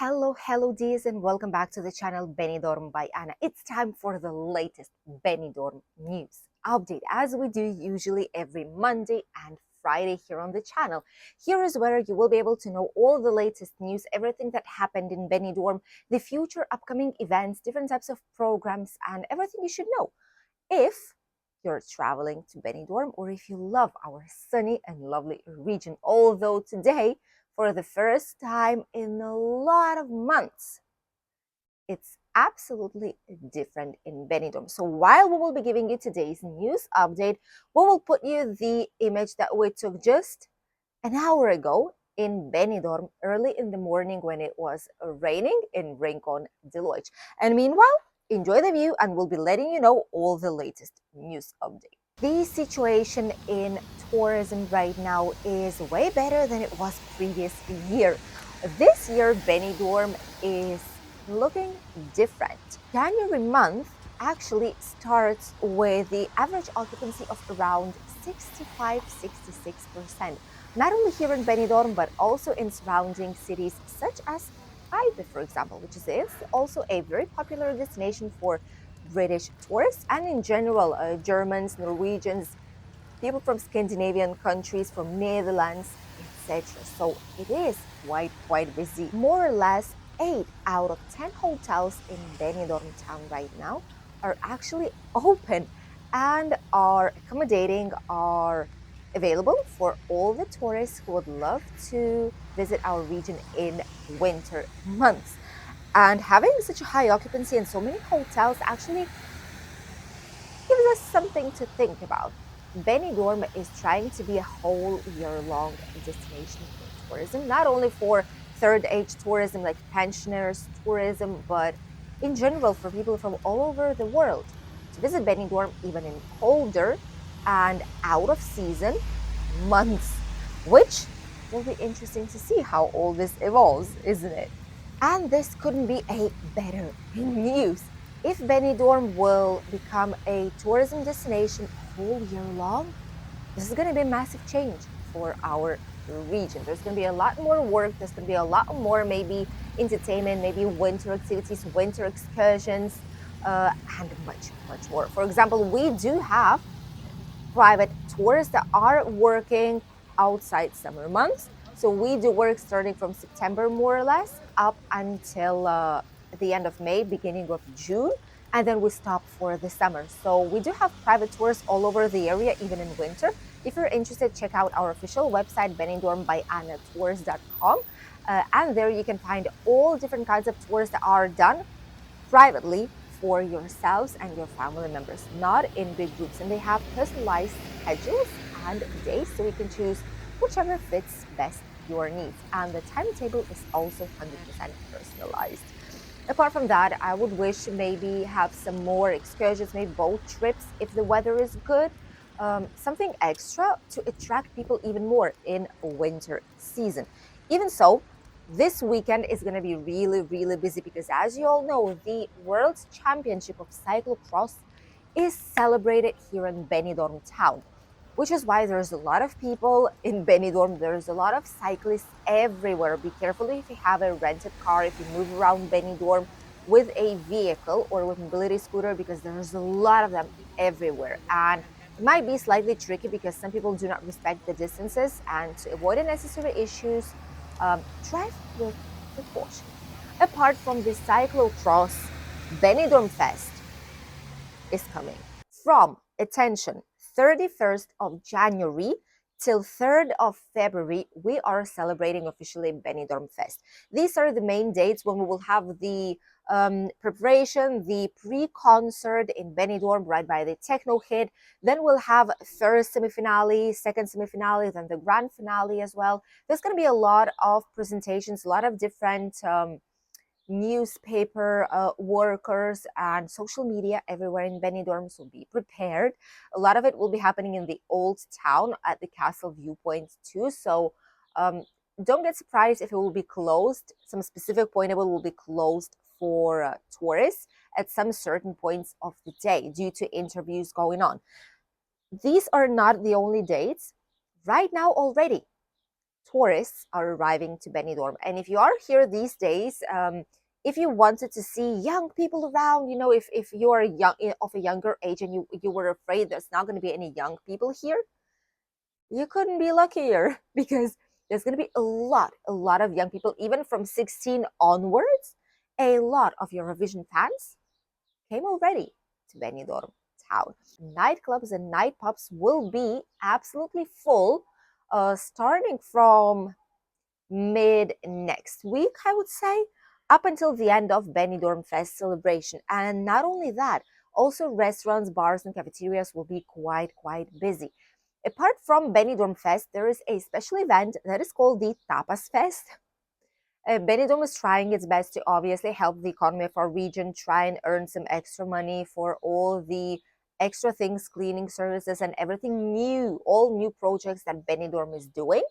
Hello dears, and welcome back to the channel Benidorm by Anna. It's time for the latest Benidorm news update, as we do usually every Monday and Friday here on the channel. Here is where you will be able to know all the latest news, everything that happened in Benidorm, the future upcoming events, different types of programs, and everything you should know if you're traveling to Benidorm or if you love our sunny and lovely region. Although today, for the first time in a lot of months, it's absolutely different in Benidorm. So while we will be giving you today's news update, we will put you the image that we took just an hour ago in Benidorm early in the morning when it was raining in Rincon de Loix. And meanwhile, enjoy the view and we'll be letting you know all the latest news updates. The situation in tourism right now is way better than it was previous year. This year, Benidorm is looking different. January month actually starts with the average occupancy of around 65-66%. Not only here in Benidorm, but also in surrounding cities such as Ibe, for example, which is also a very popular destination for British tourists and in general, Germans, Norwegians, people from Scandinavian countries, from Netherlands, etc. So it is quite busy. More or less 8 out of 10 hotels in Benidorm town right now are actually open and are accommodating, are available for all the tourists who would love to visit our region in winter months. And having such a high occupancy and so many hotels actually gives us something to think about. Benidorm is trying to be a whole year-long destination for tourism, not only for third-age tourism like pensioners tourism, but in general for people from all over the world to visit Benidorm even in colder and out of season months, which will be interesting to see how all this evolves, isn't it? And this couldn't be a better news. If Benidorm will become a tourism destination whole year long, this is going to be a massive change for our region. There's going to be a lot more work. There's going to be a lot more maybe entertainment, maybe winter activities, winter excursions, and much more. For example, we do have private tours that are working outside summer months. So we do work starting from September, more or less, up until the end of May, beginning of June, and then we stop for the summer. So we do have private tours all over the area, even in winter. If you're interested, check out our official website, benidormbyannatours.com. And there you can find all different kinds of tours that are done privately for yourselves and your family members, not in big groups. And they have personalized schedules and days, so you can choose whichever fits best your needs. And the timetable is also 100% personalized. Apart from that, I would wish maybe have some more excursions, maybe boat trips if the weather is good. Something extra to attract people even more in winter season. Even so, this weekend is going to be really busy because, as you all know, the World Championship of Cyclocross is celebrated here in Benidorm town, which is why there's a lot of people in Benidorm. There's a lot of cyclists everywhere. Be careful if you have a rented car, if you move around Benidorm with a vehicle or with mobility scooter, because there's a lot of them everywhere. And it might be slightly tricky because some people do not respect the distances, and to avoid unnecessary issues, drive with precaution. Apart from the cyclocross, Benidorm Fest is coming from, attention, 31st of January till 3rd of February. We are celebrating officially Benidorm Fest. These are the main dates when we will have the preparation, the pre-concert in Benidorm right by the techno hit. Then we'll have first semi-finale, second semi-finale, then the grand finale as well. There's going to be a lot of presentations, a lot of different newspaper workers and social media everywhere in Benidorm, so be prepared. A lot of it will be happening in the old town at the castle viewpoint too, so don't get surprised if it will be closed. Some specific point of it will be closed for tourists at some certain points of the day due to interviews going on. These are not the only dates. Right now already, tourists are arriving to Benidorm. And if you are here these days, if you wanted to see young people around, if you are young of a younger age and you were afraid there's not going to be any young people here, you couldn't be luckier because there's going to be a lot of young people, even from 16 onwards. A lot of Eurovision fans came already to Benidorm town. Nightclubs and night pubs will be absolutely full, starting from mid next week, I would say, up until the end of Benidorm Fest celebration. And not only that, also restaurants, bars, and cafeterias will be quite busy. Apart from Benidorm Fest, there is a special event that is called the Tapas Fest. Benidorm is trying its best to obviously help the economy of our region, try and earn some extra money for all the extra things, cleaning services, and everything new, all new projects that Benidorm is doing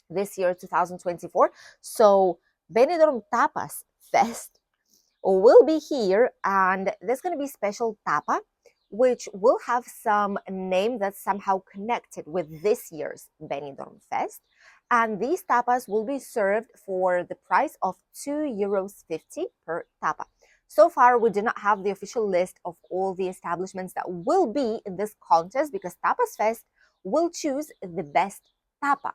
this year, 2024. So, Benidorm Tapas Fest will be here, and there's going to be special tapa, which will have some name that's somehow connected with this year's Benidorm Fest. And these tapas will be served for the price of €2.50 per tapa. So far, we do not have the official list of all the establishments that will be in this contest because Tapas Fest will choose the best tapa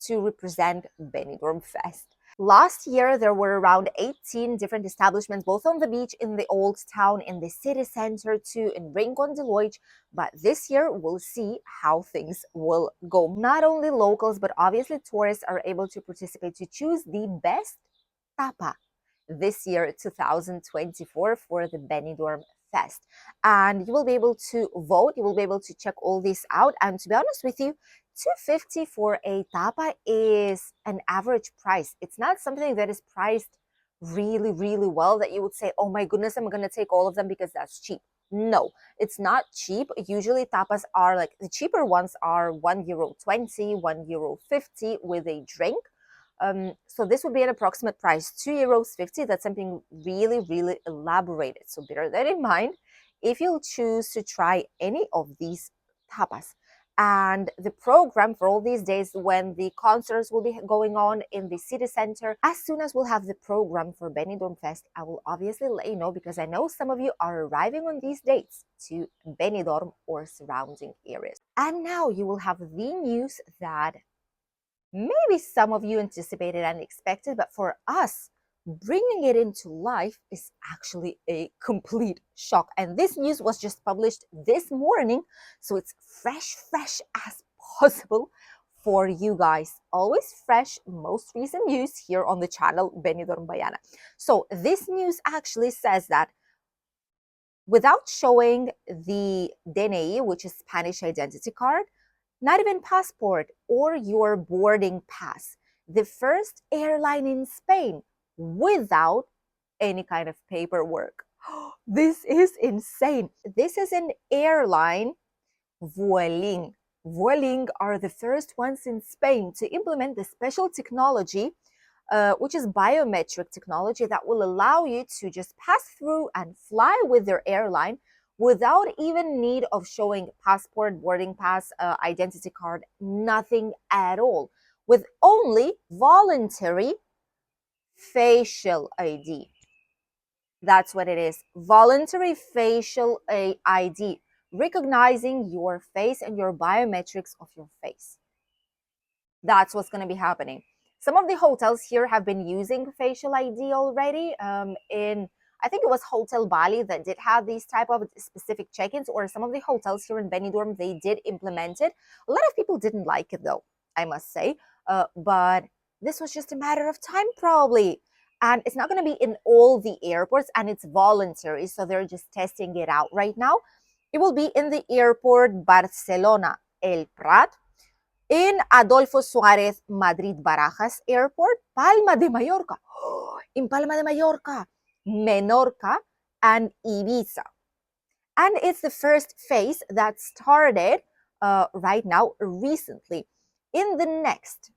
to represent Benidorm Fest. Last year, there were around 18 different establishments, both on the beach, in the old town, in the city center, too, in Rincon de Loix. But this year, we'll see how things will go. Not only locals, but obviously tourists are able to participate to choose the best tapa this year, 2024, for the Benidorm Fest. And you will be able to vote. You will be able to check all this out. And to be honest with you, $2.50 for a tapa is an average price. It's not something that is priced really well that you would say, oh my goodness, I'm going to take all of them because that's cheap. No, it's not cheap. Usually tapas are like, the cheaper ones are €1.20, €1.50 with a drink. So this would be an approximate price, €2.50. That's something really elaborated. So bear that in mind if you'll choose to try any of these tapas. And the program for all these days, when the concerts will be going on in the city center, as soon as we'll have the program for Benidorm Fest, I will obviously let you know, because I know some of you are arriving on these dates to Benidorm or surrounding areas. And now you will have the news that maybe some of you anticipated and expected, but for us, bringing it into life is actually a complete shock. And this news was just published this morning, so it's fresh as possible for you guys. Always fresh, most recent news here on the channel Benidorm Bayana. So this news actually says that without showing the DNI, which is Spanish identity card, not even passport or your boarding pass, the first airline in Spain without any kind of paperwork. This is insane. This is an airline, Vueling. Vueling are the first ones in Spain to implement the special technology, which is biometric technology that will allow you to just pass through and fly with their airline without even need of showing passport, boarding pass, identity card, nothing at all, with only voluntary facial ID. That's what it is. Voluntary facial ID, recognizing your face and your biometrics of your face. That's what's going to be happening. Some of the hotels here have been using facial ID already. I think it was Hotel Bali that did have these type of specific check-ins, or some of the hotels here in Benidorm, they did implement it. A lot of people didn't like it though, I must say. But this was just a matter of time probably. And it's not going to be in all the airports, and it's voluntary. So they're just testing it out right now. It will be in the airport Barcelona El Prat, in Adolfo Suarez Madrid Barajas Airport, Palma de Mallorca, in Palma de Mallorca, Menorca, and Ibiza. And it's the first phase that started right now, recently. In the next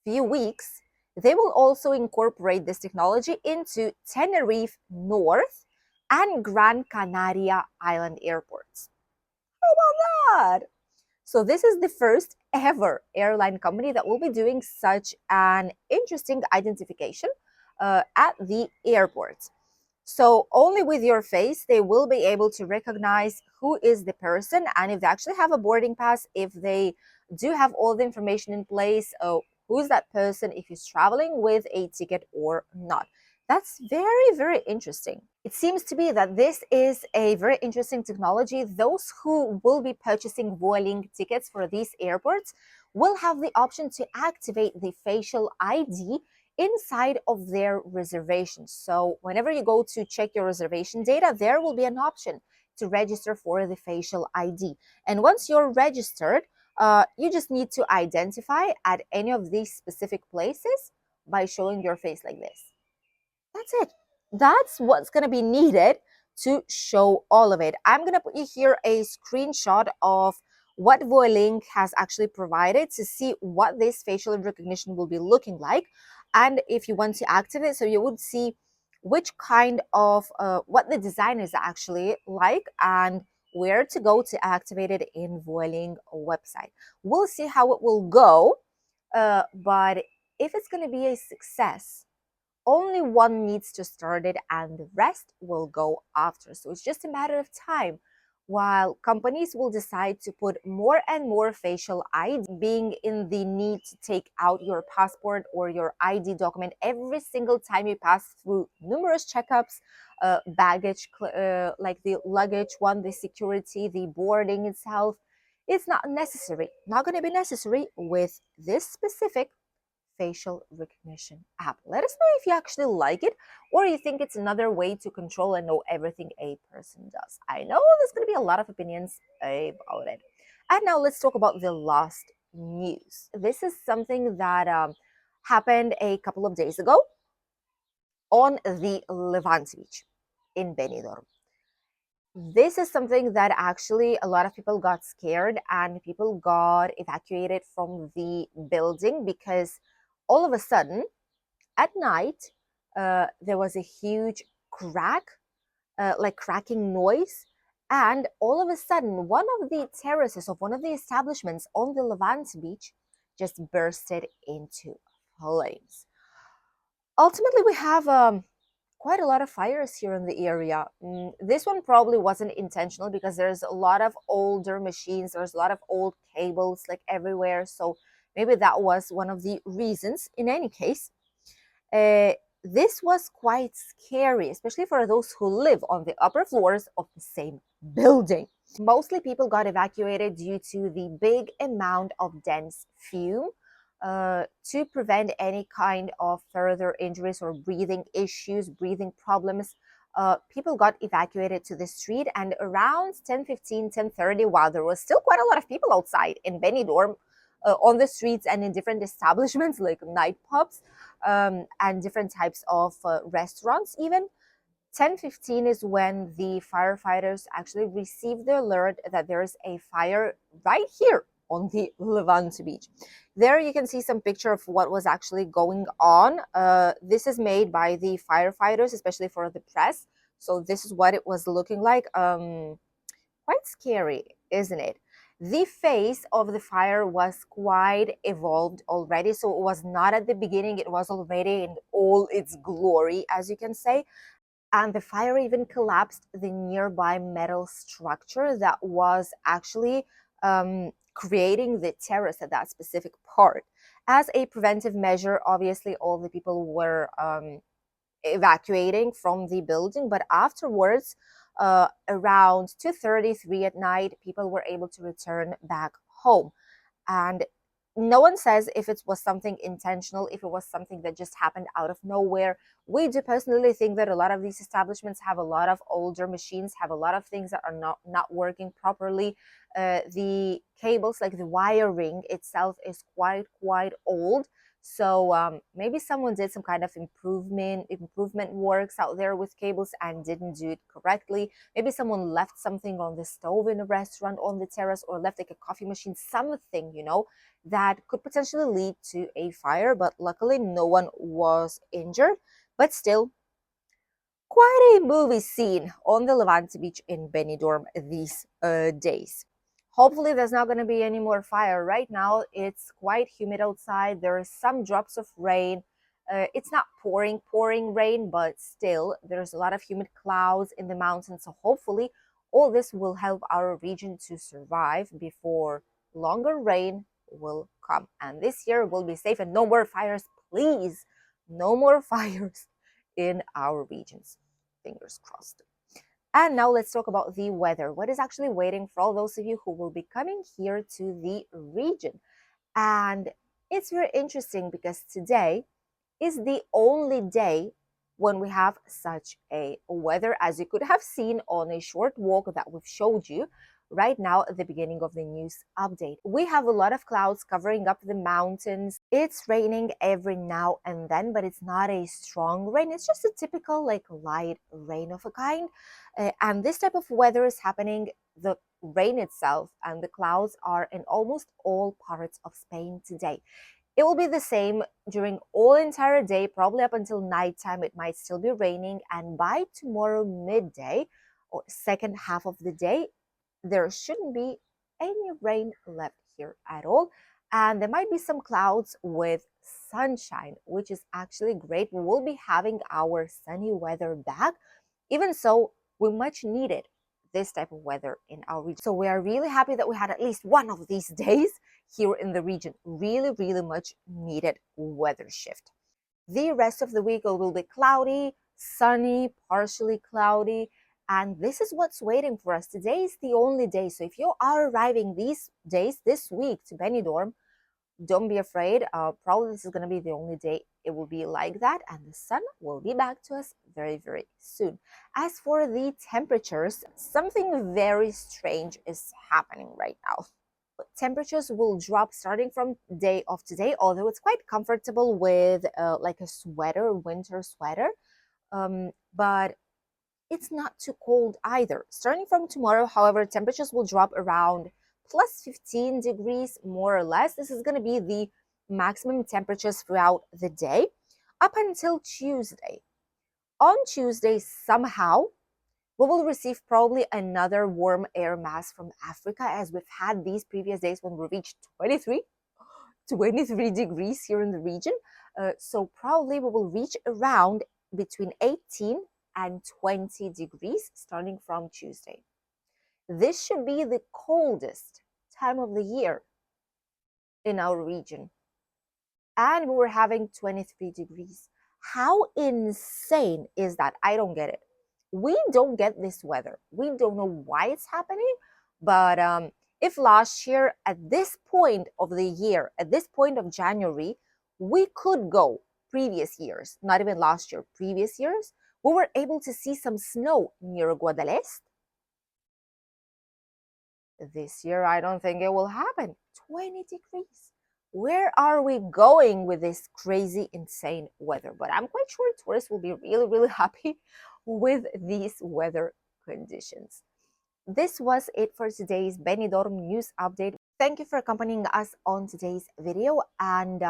few weeks, they will also incorporate this technology into Tenerife North and Gran Canaria Island airports. How about that? So this is the first ever airline company that will be doing such an interesting identification at the airport. So only with your face, they will be able to recognize who is the person, and if they actually have a boarding pass, if they do have all the information in place, who's that person, if he's traveling with a ticket or not. That's very, very interesting. It seems to be that this is a very interesting technology. Those who will be purchasing Vueling tickets for these airports will have the option to activate the facial ID inside of their reservations. So whenever you go to check your reservation data, there will be an option to register for the facial ID. And once you're registered, you just need to identify at any of these specific places by showing your face like this. That's it. That's what's going to be needed to show all of it. I'm going to put you here a screenshot of what Vueling has actually provided to see what this facial recognition will be looking like. And if you want to activate, so you would see which kind of, what the design is actually like and where to go to activate it in Vueling website. We'll see how it will go, but if it's going to be a success, only one needs to start it and the rest will go after. So it's just a matter of time while companies will decide to put more and more facial ID, being in the need to take out your passport or your ID document every single time you pass through numerous checkups, baggage, like the luggage one, the security, the boarding itself. It's not necessary, not going to be necessary with this specific facial recognition app. Let us know if you actually like it or you think it's another way to control and know everything a person does. I know there's going to be a lot of opinions about it. And now let's talk about the last news. This is something that happened a couple of days ago on the Levante Beach in Benidorm. This is something that actually a lot of people got scared and people got evacuated from the building because all of a sudden at night, there was a huge crack, like cracking noise. And all of a sudden, one of the terraces of one of the establishments on the Levante Beach just bursted into flames. Ultimately, we have quite a lot of fires here in the area. This one probably wasn't intentional because there's a lot of older machines, there's a lot of old cables like everywhere. So maybe that was one of the reasons. In any case, uh, this was quite scary, especially for those who live on the upper floors of the same building. Mostly people got evacuated due to the big amount of dense fume, to prevent any kind of further injuries or breathing issues, breathing problems. People got evacuated to the street, and around 10:15, 10:30, while there was still quite a lot of people outside in Benidorm, on the streets and in different establishments like night pubs, and different types of restaurants even. 10:15 is when the firefighters actually received the alert that there's a fire right here on the Levante Beach. There you can see some picture of what was actually going on. This is made by the firefighters, especially for the press. So this is what it was looking like. Quite scary, isn't it? The face of the fire was quite evolved already. So it was not at the beginning, it was already in all its glory, as you can say. And the fire even collapsed the nearby metal structure that was actually creating the terrace at that specific part. As a preventive measure, obviously, all the people were evacuating from the building, but afterwards, around 2:33 at night, people were able to return back home. And no one says if it was something intentional, if it was something that just happened out of nowhere. We do personally think that a lot of these establishments have a lot of older machines, have a lot of things that are not working properly. The cables, like the wiring itself, is quite old. So maybe someone did some kind of improvement works out there with cables and didn't do it correctly. Maybe someone left something on the stove in a restaurant on the terrace, or left like a coffee machine, something, that could potentially lead to a fire. But luckily, no one was injured. But still, quite a movie scene on the Levante Beach in Benidorm these days. Hopefully there's not going to be any more fire. Right now it's quite humid outside. There are some drops of rain. It's not pouring rain, but still there's a lot of humid clouds in the mountains. So hopefully all this will help our region to survive before longer rain will come. And this year will be safe and no more fires, please. No more fires in our regions. Fingers crossed. And now let's talk about the weather. What is actually waiting for all those of you who will be coming here to the region? And it's very interesting because today is the only day when we have such a weather, as you could have seen on a short walk that we've showed you right now at the beginning of the news update. We have a lot of clouds covering up the mountains. It's raining every now and then, but it's not a strong rain. It's just a typical like light rain of a kind. And this type of weather is happening, the rain itself and the clouds are in almost all parts of Spain today. It will be the same during all entire day, probably up until nighttime. It might still be raining, and by tomorrow midday or second half of the day, there shouldn't be any rain left here at all. And there might be some clouds with sunshine, which is actually great. We will be having our sunny weather back. Even so, we much needed this type of weather in our region. So we are really happy that we had at least one of these days here in the region. Really, really much needed weather shift. The rest of the week will be cloudy, sunny, partially cloudy, and this is what's waiting for us. Today is the only day. So if you are arriving these days, this week to Benidorm, don't be afraid. Probably this is going to be the only day it will be like that, and the sun will be back to us very, very soon. As for the temperatures, something very strange is happening right now. Temperatures will drop starting from day of today, although it's quite comfortable with like a sweater, winter sweater. But it's not too cold either. Starting from tomorrow, however, temperatures will drop around plus 15 degrees, more or less. This is going to be the maximum temperatures throughout the day up until Tuesday. On Tuesday, somehow, we will receive probably another warm air mass from Africa, as we've had these previous days when we reached 23 degrees here in the region. So probably we will reach around between 18 and 20 degrees starting from Tuesday. This should be the coldest time of the year in our region. And we were having 23 degrees. How insane is that? I don't get it. We don't get this weather. We don't know why it's happening, but if last year at this point of the year, at this point of January, we could go previous years, not even last year, previous years, we were able to see some snow near Guadalest. This year, I don't think it will happen. 20 degrees. Where are we going with this crazy, insane weather? But I'm quite sure tourists will be really, really happy with these weather conditions. This was it for today's Benidorm news update. Thank you for accompanying us on today's video, and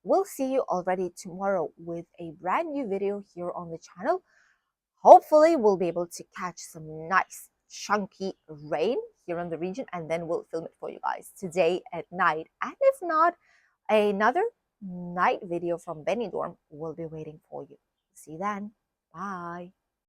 we'll see you already tomorrow with a brand new video here on the channel. Hopefully, we'll be able to catch some nice chunky rain here in the region, and then we'll film it for you guys today at night. And if not, another night video from Benidorm will be waiting for you. See you then. Bye.